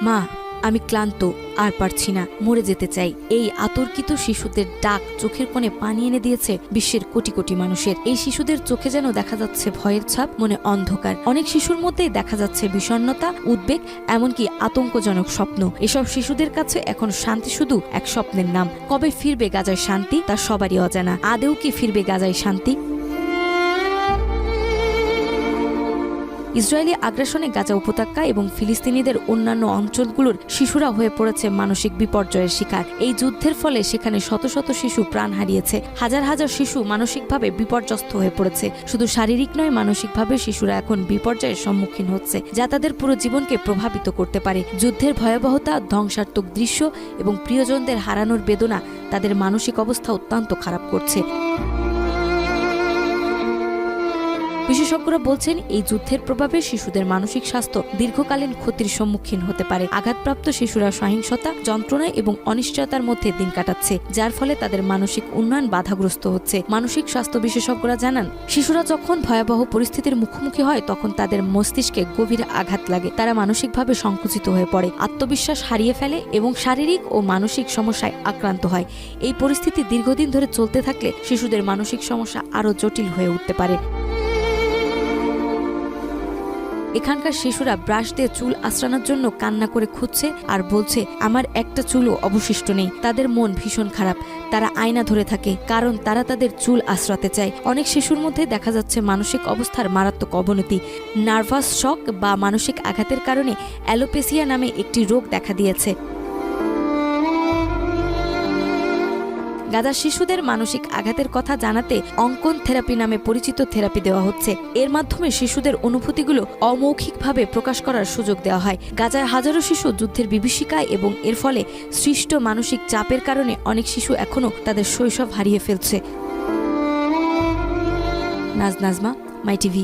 মা, আমি ক্লান্ত, আর পারছি না, মরে যেতে চাই। এই আতর্কিত শিশুদের ডাক চোখের কোণে পানি এনে দিয়েছে বিশ্বের কোটি কোটি মানুষের। এই শিশুদের চোখে যেন দেখা যাচ্ছে ভয়ের ছাপ, মনে অন্ধকার। অনেক শিশুর মধ্যেই দেখা যাচ্ছে বিষণ্ণতা, উদ্বেগ, এমনকি আতঙ্কজনক স্বপ্ন। এসব শিশুদের কাছে এখন শান্তি শুধু এক স্বপ্নের নাম। কবে ফিরবে গাজায় শান্তি, তা সবারই অজানা। আদেও কি ফিরবে গাজায় শান্তি? ইসরায়েলি আগ্রাসনে গাজা উপত্যকা এবং ফিলিস্তিনিদের অন্যান্য অঞ্চলগুলোর শিশুরা হয়ে পড়েছে মানসিক বিপর্যয়ের শিকার। এই যুদ্ধের ফলে সেখানে শত শত শিশু প্রাণ হারিয়েছে। হাজার হাজার শিশু মানসিকভাবে বিপর্যস্ত হয়ে পড়েছে। শুধু শারীরিক নয়, মানসিকভাবে শিশুরা এখন বিপর্যয়ের সম্মুখীন হচ্ছে, যা তাদের পুরো জীবনকে প্রভাবিত করতে পারে। যুদ্ধের ভয়াবহতা, ধ্বংসাত্মক দৃশ্য এবং প্রিয়জনদের হারানোর বেদনা তাদের মানসিক অবস্থা অত্যন্ত খারাপ করছে। বিশেষজ্ঞরা বলছেন, এই যুদ্ধের প্রভাবে শিশুদের মানসিক স্বাস্থ্য দীর্ঘকালীন ক্ষতির সম্মুখীন হতে পারে। আঘাতপ্রাপ্ত শিশুরা সহিংসতা, যন্ত্রণা এবং অনিশ্চয়তার মধ্যে দিন কাটাচ্ছে, যার ফলে তাদের মানসিক উন্নয়ন বাধাগ্রস্ত হচ্ছে। মানসিক স্বাস্থ্য বিশেষজ্ঞরা জানান, শিশুরা যখন ভয়াবহ পরিস্থিতির মুখোমুখি হয় তখন তাদের মস্তিষ্কে গভীর আঘাত লাগে। তারা মানসিকভাবে সংকুচিত হয়ে পড়ে, আত্মবিশ্বাস হারিয়ে ফেলে এবং শারীরিক ও মানসিক সমস্যায় আক্রান্ত হয়। এই পরিস্থিতি দীর্ঘদিন ধরে চলতে থাকলে শিশুদের মানসিক সমস্যা আরও জটিল হয়ে উঠতে পারে। এখানকার শিশুরা ব্রাশ দিয়ে চুল আঁচড়ানোর জন্য কান্না করে খুঁজছে আর বলছে, আমার একটা চুলও অবশিষ্ট নেই। তাদের মন ভীষণ খারাপ। তারা আয়না ধরে থাকে, কারণ তারা তাদের চুল আঁচড়াতে চায়। অনেক শিশুর মধ্যে দেখা যাচ্ছে মানসিক অবস্থার মারাত্মক অবনতি। নার্ভাস শক বা মানসিক আঘাতের কারণে অ্যালোপেসিয়া নামে একটি রোগ দেখা দিয়েছে। গাজার শিশুদের মানসিক আঘাতের কথা জানাতে অঙ্কন থেরাপি নামে পরিচিত থেরাপি দেওয়া হচ্ছে। এর মাধ্যমে শিশুদের অনুভূতিগুলো অমৌখিকভাবে প্রকাশ করার সুযোগ দেওয়া হয়। গাজায় হাজারো শিশু যুদ্ধের বিভীষিকায় এবং এর ফলে সৃষ্ট মানসিক চাপের কারণে অনেক শিশু এখনও তাদের শৈশব হারিয়ে ফেলছে। নাজমা, মাই টিভি।